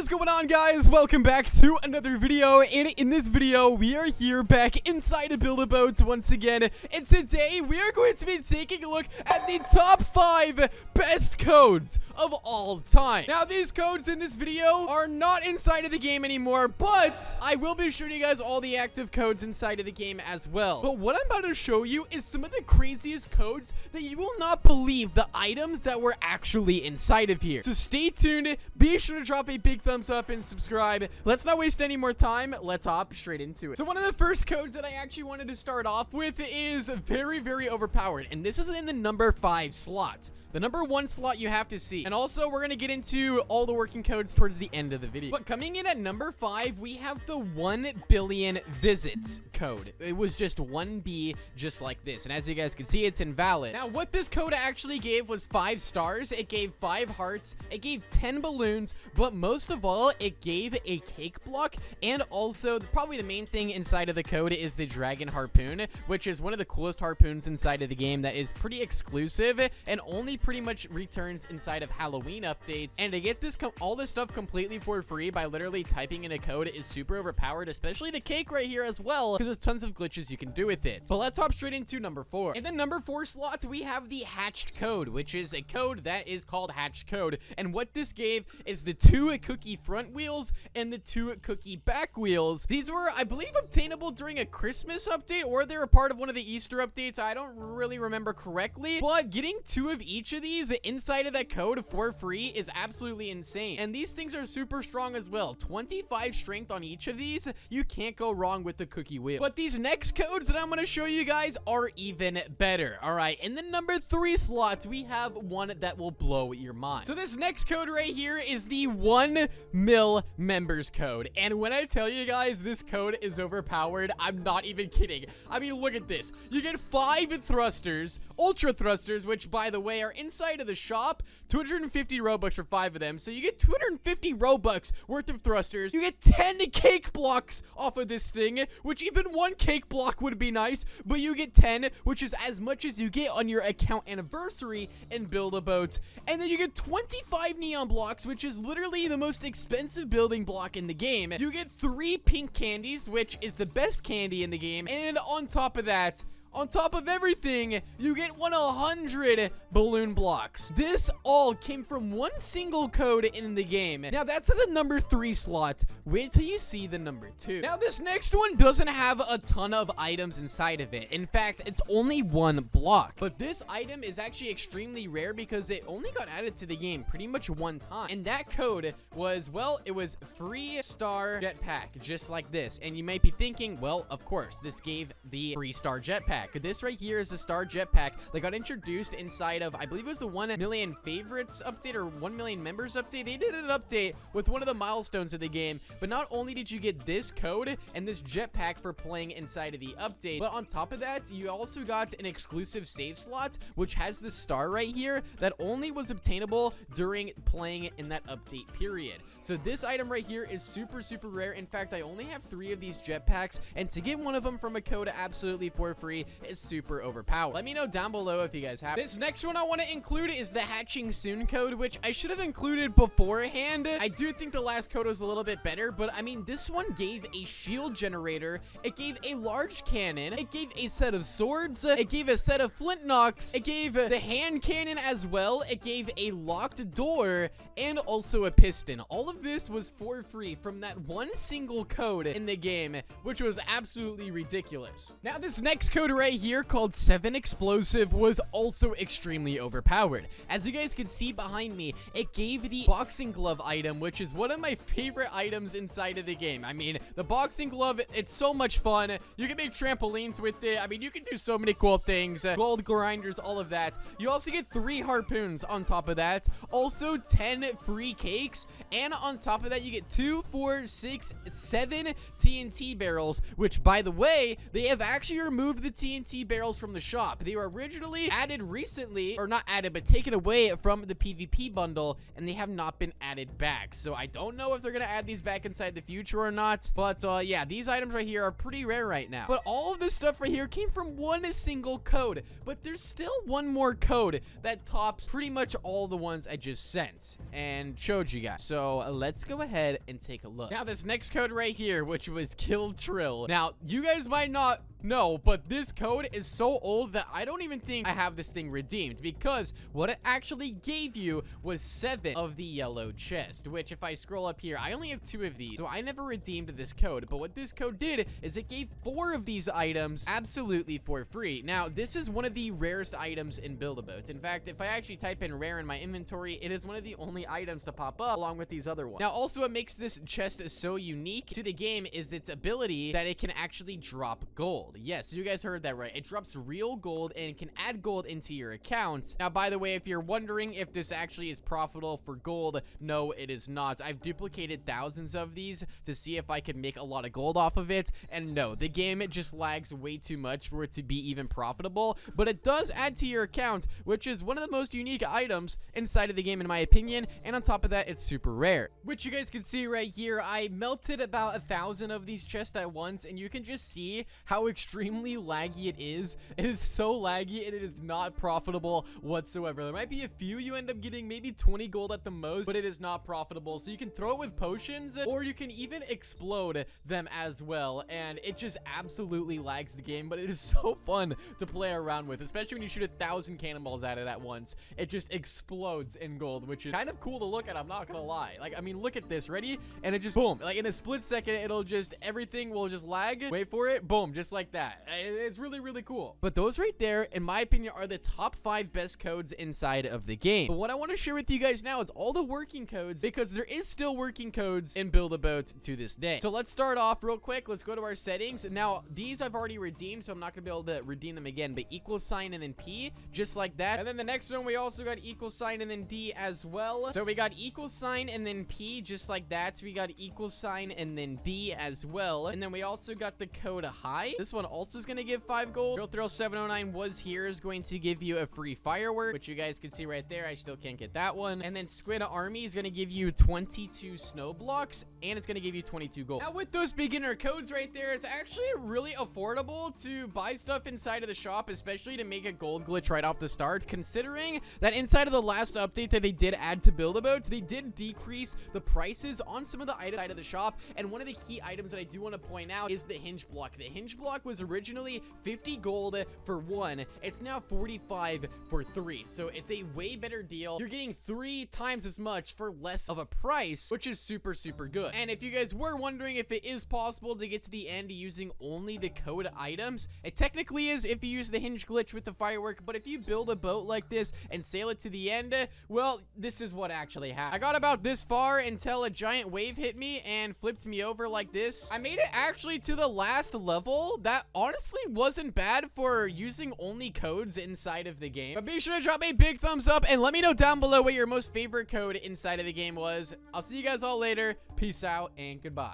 is going on, guys? Welcome back to another video, and in this video we are here back inside of Build-A-Boat once again, and today we are going to be taking a look at the top 5 best codes of all time. Now, these codes in this video are not inside of the game anymore, but I will be showing you guys all the active codes inside of the game as well. But what I'm about to show you is some of the craziest codes that you will not believe the items that were actually inside of here. So stay tuned, be sure to drop a big thumbs up and subscribe. Let's not waste any more time, let's hop straight into it. So one of the first codes that I actually wanted to start off with is very, very overpowered, and this is in the number 5 slot. The number 1 slot you have to see. And also, we're going to get into all the working codes towards the end of the video. But coming in at number 5, we have the 1 billion visits code. It was just 1B, just like this. And as you guys can see, it's invalid. Now, what this code actually gave was 5 stars. It gave 5 hearts. It gave 10 balloons. But most of all, it gave a cake block. And also, probably the main thing inside of the code is the dragon harpoon, which is one of the coolest harpoons inside of the game that is pretty exclusive and only pretty much returns inside of Halloween updates. And to get this all this stuff completely for free by literally typing in a code is super overpowered, especially the cake right here as well, because there's tons of glitches you can do with it. So let's hop straight into number 4. In the number 4 slot, we have the hatched code, which is a code that is called hatched code. And what this gave is the 2 cookie front wheels and the 2 cookie back wheels. These were, I believe, obtainable during a Christmas update, or they were part of one of the Easter updates. I don't really remember correctly, but getting 2 of each of these inside of that code for free is absolutely insane. And these things are super strong as well. 25 strength on each of these. You can't go wrong with the cookie wheel. But these next codes that I'm going to show you guys are even better. All right, in the number 3 slot, we have one that will blow your mind. So this next code right here is the 1 mil members code. And when I tell you guys this code is overpowered, I'm not even kidding. I mean, look at this. You get 5 thrusters, ultra thrusters, which by the way are inside of the shop. 250 Robux for 5 of them. So you get 250 Robux worth of thrusters. You get 10 cake blocks off of this thing, which even 1 cake block would be nice, but you get 10, which is as much as you get on your account anniversary in Build-A-Boat. And then you get 25 neon blocks, which is literally the most expensive building block in the game. You get 3 pink candies, which is the best candy in the game. And on top of that, on top of everything, you get 100 balloon blocks. This all came from 1 single code in the game. Now, that's at the number 3 slot. Wait till you see the number 2. Now, this next one doesn't have a ton of items inside of it. In fact, it's only 1 block. But this item is actually extremely rare because it only got added to the game pretty much 1 time. And that code was, well, it was free star jetpack, just like this. And you might be thinking, well, of course, this gave the free star jetpack. This right here is the star jetpack that got introduced inside of, I believe it was the 1 million favorites update or 1 million members update. They did an update with one of the milestones of the game, but not only did you get this code and this jetpack for playing inside of the update, but on top of that, you also got an exclusive save slot, which has the star right here that only was obtainable during playing in that update period. So this item right here is super, super rare. In fact, I only have 3 of these jetpacks, and to get one of them from a code absolutely for free is super overpowered. Let me know down below if you guys have it. This next one I want to include is the hatching soon code, which I should have included beforehand. I do think the last code was a little bit better, but I mean, this one gave a shield generator, it gave a large cannon, it gave a set of swords, it gave a set of flint knocks, it gave the hand cannon as well, it gave a locked door, and also a piston. All of this was for free from that 1 single code in the game, which was absolutely ridiculous. Now, this next code right here called 7 explosive was also extremely overpowered. As you guys can see behind me, it gave the boxing glove item, which is one of my favorite items inside of the game. I mean, the boxing glove, it's so much fun. You can make trampolines with it. I mean, you can do so many cool things, gold grinders, all of that. You also get 3 harpoons on top of that, also 10 free cakes, and on top of that you get 2, 4, 6, 7 TNT barrels, which by the way, they have actually removed the TNT barrels from the shop. They were originally added recently, or not added, but taken away from the PvP bundle, and they have not been added back. So I don't know if they're gonna add these back inside the future or not, but yeah, these items right here are pretty rare right now. But all of this stuff right here came from one single code, but there's still one more code that tops pretty much all the ones I just sent and showed you guys. So let's go ahead and take a look. Now this next code right here, which was Kill Trill. Now you guys might not know, but this code is so old that I don't even think I have this thing redeemed, because what it actually gave you was 7 of the yellow chest, which if I scroll up here, I only have 2 of these, so I never redeemed this code. But what this code did is it gave 4 of these items absolutely for free. Now this is one of the rarest items in Build-A-Boat. In fact, if I actually type in rare in my inventory, it is one of the only items to pop up along with these other ones. Now also what makes this chest so unique to the game is its ability that it can actually drop gold. Yes, you guys heard that right. It drops real gold and can add gold into your account. Now, by the way, if you're wondering if this actually is profitable for gold, no, it is not. I've duplicated thousands of these to see if I could make a lot of gold off of it, and no, the game just lags way too much for it to be even profitable, but it does add to your account, which is one of the most unique items inside of the game in my opinion, and on top of that, it's super rare. Which you guys can see right here, I melted about 1,000 of these chests at once, and you can just see how extremely laggy it is. It is so laggy and it is not profitable whatsoever. There might be a few you end up getting, maybe 20 gold at the most, but it is not profitable. So you can throw it with potions, or you can even explode them as well, and it just absolutely lags the game, but it is so fun to play around with, especially when you shoot 1,000 cannonballs at it at once. It just explodes in gold, which is kind of cool to look at, I'm not gonna lie. Like, I mean, look at this, ready? And it just, boom, like in a split second, it'll just, everything will just lag. Wait for it, boom, just like that. It's really, really cool. But those right there, in my opinion, are the top 5 best codes inside of the game. But what I want to share with you guys now is all the working codes, because there is still working codes in Build-A-Boat to this day. So let's start off real quick. Let's go to our settings. Now, these I've already redeemed, so I'm not going to be able to redeem them again, but equal sign and then P, just like that. And then the next one, we also got equal sign and then D as well. So we got equal sign and then P, just like that. So we got equal sign and then D as well. And then we also got the code high. This one also is going to give 5 gold. Drill Thrill 709 was here is going to give you a free firework, which you guys can see right there. I still can't get that one. And then Squid Army is going to give you 22 snow blocks, and it's going to give you 22 gold. Now with those beginner codes right there, it's actually really affordable to buy stuff inside of the shop, especially to make a gold glitch right off the start, considering that inside of the last update that they did add to Build-A-Boat, they did decrease the prices on some of the items inside of the shop. And one of the key items that I do want to point out is the hinge block. The hinge block was originally 50 gold for 1. It's now 45 for 3. So it's a way better deal. You're getting 3 times as much for less of a price, which is super, super good. And if you guys were wondering if it is possible to get to the end using only the code items, it technically is if you use the hinge glitch with the firework, but if you build a boat like this and sail it to the end, well, this is what actually happened. I got about this far until a giant wave hit me and flipped me over like this. I made it actually to the last level. That honestly wasn't bad for using only codes inside of the game. But be sure to drop a big thumbs up and let me know down below what your most favorite code inside of the game was. I'll see you guys all later. Peace out and goodbye.